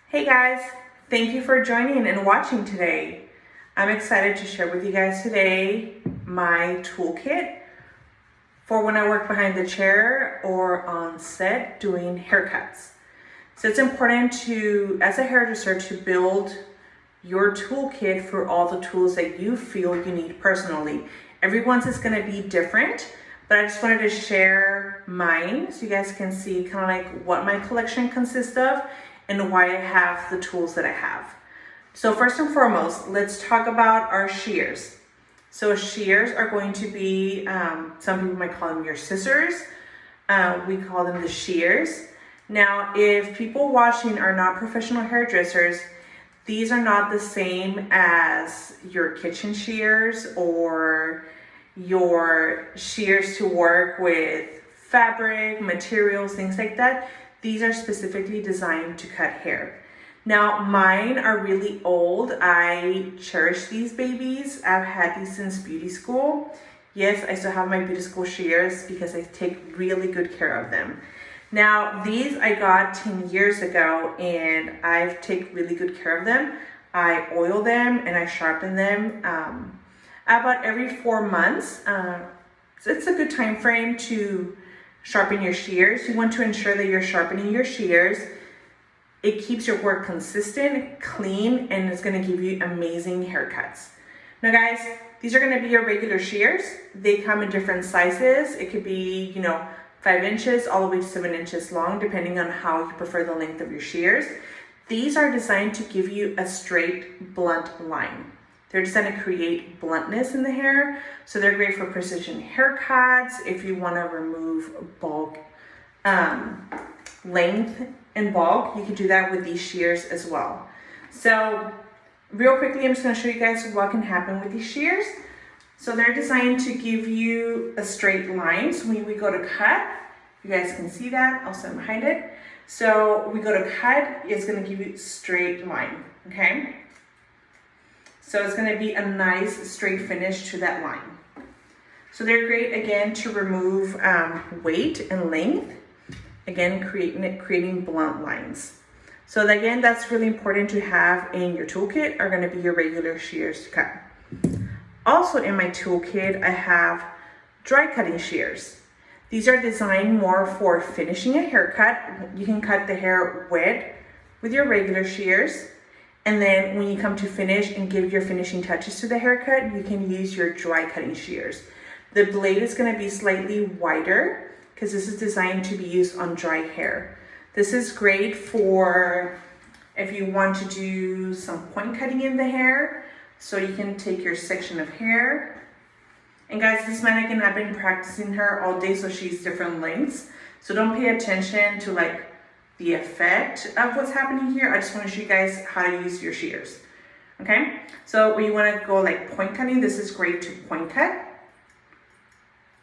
Hey guys, thank you for joining and watching today. I'm excited to share with you guys today my toolkit for when I work behind the chair or on set doing haircuts. So it's important to, as a hairdresser, to build your toolkit for all the tools that you feel you need personally. Everyone's is gonna be different, but I just wanted to share mine so you guys can see kind of like what my collection consists of and why I have the tools that I have. So first and foremost, let's talk about our shears. So shears are going to be, some people might call them your scissors. We call them the shears. Now, if people watching are not professional hairdressers, these are not the same as your kitchen shears or your shears to work with fabric, materials, things like that. These are specifically designed to cut hair. Now, mine are really old. I cherish these babies. I've had these since beauty school. Yes, I still have my beauty school shears because I take really good care of them. Now, these I got 10 years ago and I've taken really good care of them. I oil them and I sharpen them about every 4 months. So it's a good time frame to sharpen your shears. You want to ensure that you're sharpening your shears. It keeps your work consistent, clean, and it's gonna give you amazing haircuts. Now guys, these are gonna be your regular shears. They come in different sizes. It could be, 5 inches all the way to 7 inches long, depending on how you prefer the length of your shears. These are designed to give you a straight, blunt line. They're designed to create bluntness in the hair. So they're great for precision haircuts. If you want to remove bulk, length and bulk, you can do that with these shears as well. So real quickly, I'm just going to show you guys what can happen with these shears. So they're designed to give you a straight line. So when we go to cut, you guys can see that. I'll stand behind it. So we go to cut, it's going to give you a straight line, okay? So it's going to be a nice straight finish to that line. So they're great again to remove weight and length. Again, creating blunt lines. So again, that's really important to have in your toolkit are going to be your regular shears to cut. Also in my toolkit, I have dry cutting shears. These are designed more for finishing a haircut. You can cut the hair wet with your regular shears. And then when you come to finish and give your finishing touches to the haircut, you can use your dry cutting shears. The blade is going to be slightly wider because this is designed to be used on dry hair. This is great for if you want to do some point cutting in the hair. So you can take your section of hair. And guys, this mannequin, I've been practicing her all day, so she's different lengths. So don't pay attention to the effect of what's happening here. I just want to show you guys how to use your shears. Okay, so when you want to go point cutting, this is great to point cut.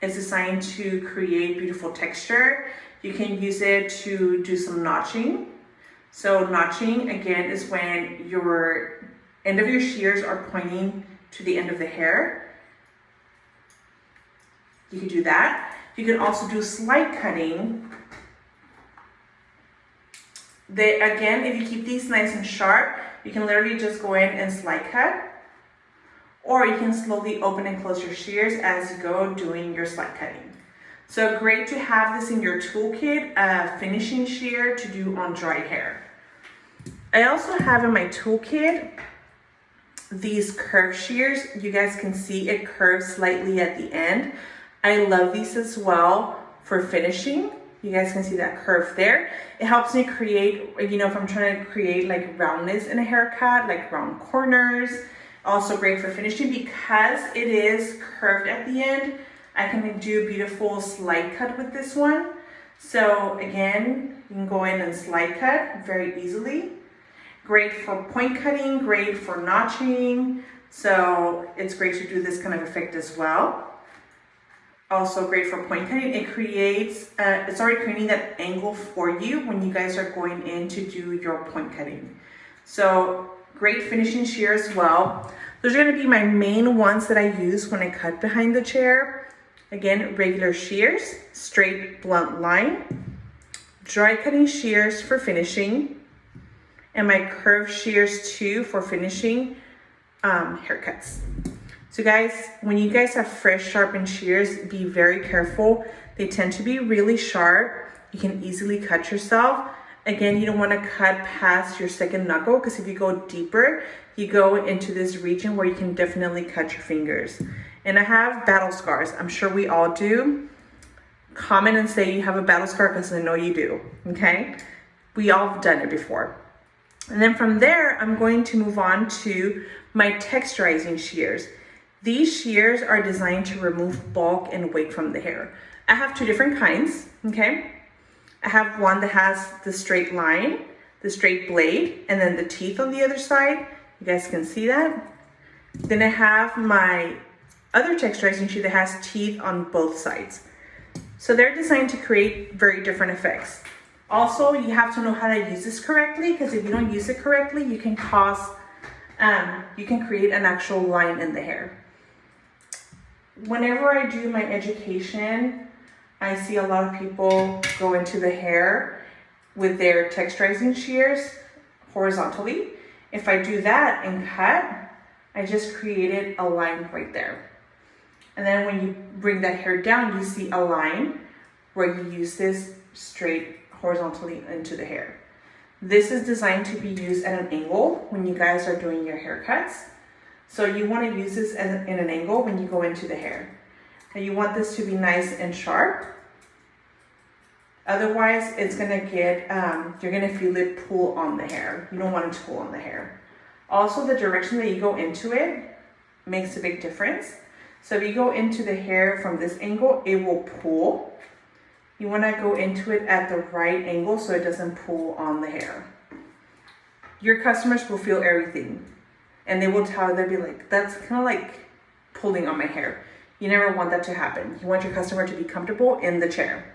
It's designed to create beautiful texture. You can use it to do some notching. So notching again is when your end of your shears are pointing to the end of the hair. You can do that. You can also do slide cutting. Again, if you keep these nice and sharp, you can literally just go in and slide cut, or you can slowly open and close your shears as you go doing your slide cutting. So great to have this in your toolkit, a finishing shear to do on dry hair. I also have in my toolkit these curved shears. You guys can see it curves slightly at the end. I love these as well for finishing. You guys can see that curve there. It helps me create, if I'm trying to create roundness in a haircut, round corners. Also great for finishing because it is curved at the end. I can do beautiful slide cut with this one. So again, you can go in and slide cut very easily. Great for point cutting, great for notching. So it's great to do this kind of effect as well. Also great for point cutting. It creates, it's already creating that angle for you when you guys are going in to do your point cutting. So great finishing shear as well. Those are going to be my main ones that I use when I cut behind the chair. Again, regular shears, straight blunt line, dry cutting shears for finishing, and my curved shears too for finishing haircuts. So guys, when you guys have fresh sharpened shears, be very careful. They tend to be really sharp. You can easily cut yourself. Again, you don't want to cut past your second knuckle, because if you go deeper, you go into this region where you can definitely cut your fingers. And I have battle scars. I'm sure we all do. Comment and say you have a battle scar, because I know you do, okay? We all have done it before. And then from there, I'm going to move on to my texturizing shears. These shears are designed to remove bulk and weight from the hair. I have two different kinds, okay? I have one that has the straight line, the straight blade, and then the teeth on the other side. You guys can see that. Then I have my other texturizing shear that has teeth on both sides. So they're designed to create very different effects. Also, you have to know how to use this correctly, because if you don't use it correctly, you can create an actual line in the hair. Whenever I do my education, I see a lot of people go into the hair with their texturizing shears horizontally. If I do that and cut, I just created a line right there. And then when you bring that hair down, you see a line where you use this straight horizontally into the hair. This is designed to be used at an angle when you guys are doing your haircuts. So you want to use this in an angle when you go into the hair. And you want this to be nice and sharp. Otherwise, it's gonna get, you're gonna feel it pull on the hair. You don't want it to pull on the hair. Also, the direction that you go into it makes a big difference. So if you go into the hair from this angle, it will pull. You wanna go into it at the right angle so it doesn't pull on the hair. Your customers will feel everything. And they will tell, they'll be like, that's kind of like pulling on my hair. You never want that to happen. You want your customer to be comfortable in the chair.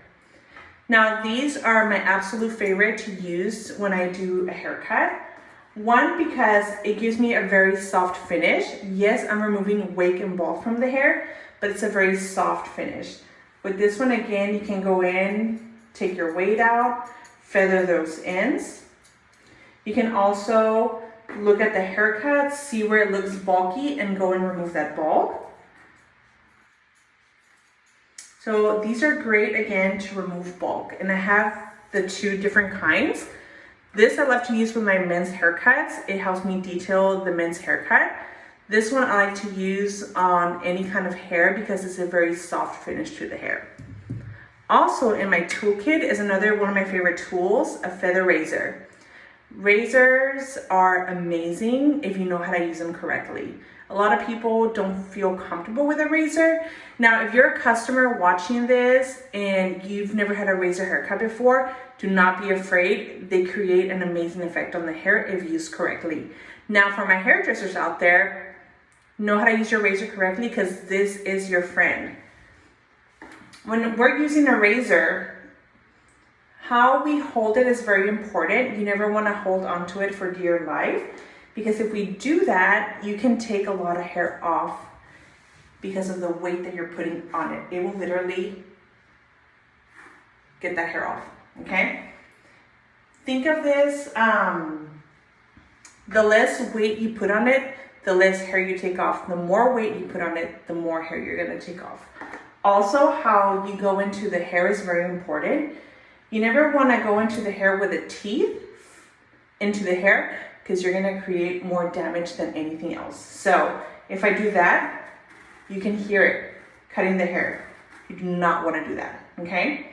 Now, these are my absolute favorite to use when I do a haircut. One, because it gives me a very soft finish. Yes, I'm removing wake and bulk from the hair, but it's a very soft finish. With this one, again, you can go in, take your weight out, feather those ends. You can also look at the haircut, see where it looks bulky, and go and remove that bulk. So these are great, again, to remove bulk. And I have the two different kinds. This I love to use with my men's haircuts. It helps me detail the men's haircut. This one I like to use on any kind of hair because it's a very soft finish to the hair. Also in my toolkit is another one of my favorite tools, a feather razor. Razors are amazing if you know how to use them correctly. A lot of people don't feel comfortable with a razor. Now, if you're a customer watching this and you've never had a razor haircut before, do not be afraid. They create an amazing effect on the hair if used correctly. Now, for my hairdressers out there, know how to use your razor correctly because this is your friend. When we're using a razor, how we hold it is very important. You never want to hold onto it for dear life because if we do that, you can take a lot of hair off because of the weight that you're putting on it. It will literally get that hair off, okay? Think of this, the less weight you put on it, the less hair you take off. The more weight you put on it, the more hair you're gonna take off. Also, how you go into the hair is very important. You never want to go into the hair with the teeth into the hair because you're going to create more damage than anything else. So if I do that, you can hear it cutting the hair. You do not want to do that, okay?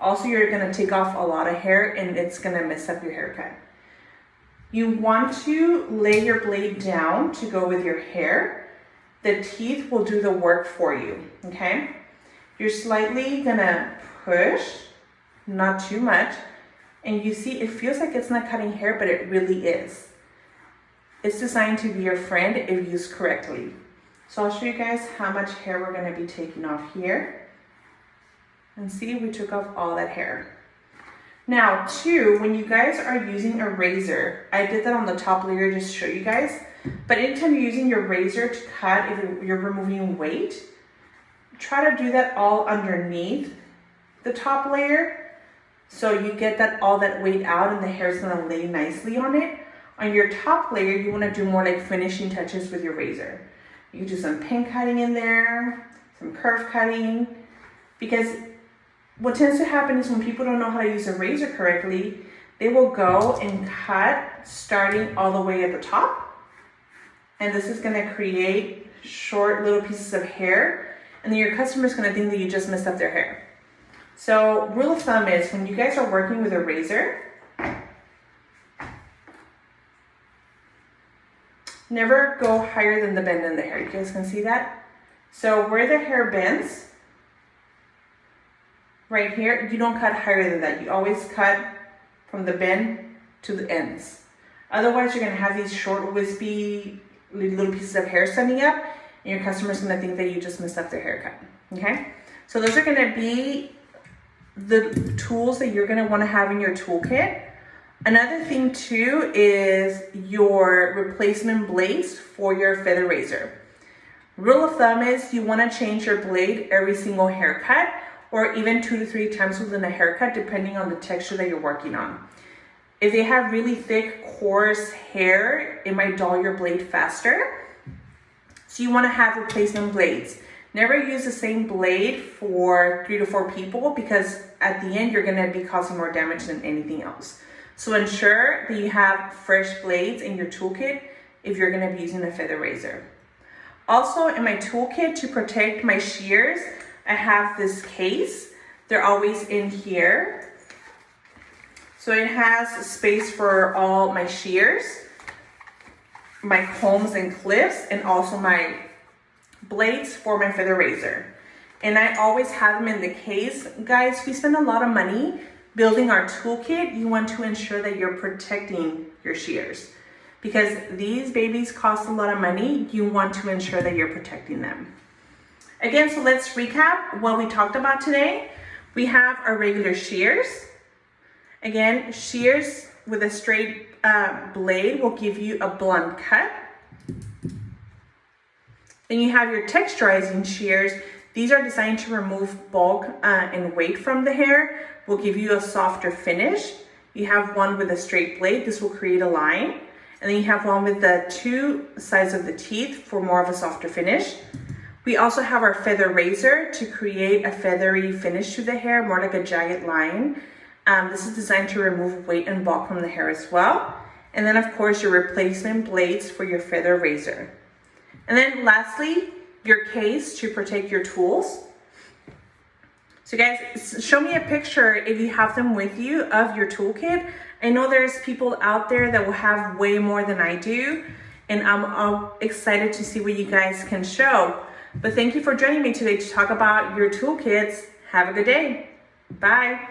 Also, you're going to take off a lot of hair and it's going to mess up your haircut. You want to lay your blade down to go with your hair. The teeth will do the work for you, okay? You're slightly going to push, not too much, and you see it feels like it's not cutting hair, but it really is. It's designed to be your friend if used correctly. So I'll show you guys how much hair we're going to be taking off here. And see, we took off all that hair. Now, too, when you guys are using a razor, I did that on the top layer just to show you guys, but anytime you're using your razor to cut, if you're removing weight, try to do that all underneath the top layer so you get that all that weight out and the hair is going to lay nicely on it. On your top layer, you want to do more like finishing touches with your razor. You can do some pin cutting in there, some curve cutting, because what tends to happen is when people don't know how to use a razor correctly, they will go and cut starting all the way at the top. And this is gonna create short little pieces of hair. And then your customer's gonna think that you just messed up their hair. So rule of thumb is when you guys are working with a razor, never go higher than the bend in the hair. You guys can see that? So where the hair bends, right here, you don't cut higher than that. You always cut from the bend to the ends. Otherwise, you're gonna have these short, wispy little pieces of hair standing up, and your customer's gonna think that you just messed up their haircut, okay? So those are gonna be the tools that you're gonna wanna have in your toolkit. Another thing too is your replacement blades for your feather razor. Rule of thumb is you wanna change your blade every single haircut, or even 2 to 3 times within a haircut, depending on the texture that you're working on. If they have really thick, coarse hair, it might dull your blade faster. So you wanna have replacement blades. Never use the same blade for 3 to 4 people, because at the end, you're gonna be causing more damage than anything else. So ensure that you have fresh blades in your toolkit if you're gonna be using a feather razor. Also, in my toolkit to protect my shears, I have this case. They're always in here. So it has space for all my shears, my combs and clips, and also my blades for my feather razor. And I always have them in the case. Guys, we spend a lot of money building our toolkit. You want to ensure that you're protecting your shears, because these babies cost a lot of money. You want to ensure that you're protecting them. Again, so let's recap what we talked about today. We have our regular shears. Again, shears with a straight blade will give you a blunt cut. Then you have your texturizing shears. These are designed to remove bulk and weight from the hair, will give you a softer finish. You have one with a straight blade. This will create a line. And then you have one with the 2 sides of the teeth for more of a softer finish. We also have our feather razor to create a feathery finish to the hair, more like a jagged line. This is designed to remove weight and bulk from the hair as well. And then of course your replacement blades for your feather razor. And then lastly, your case to protect your tools. So guys, show me a picture if you have them with you of your toolkit. I know there's people out there that will have way more than I do, and I'm excited to see what you guys can show. But thank you for joining me today to talk about your toolkits. Have a good day. Bye.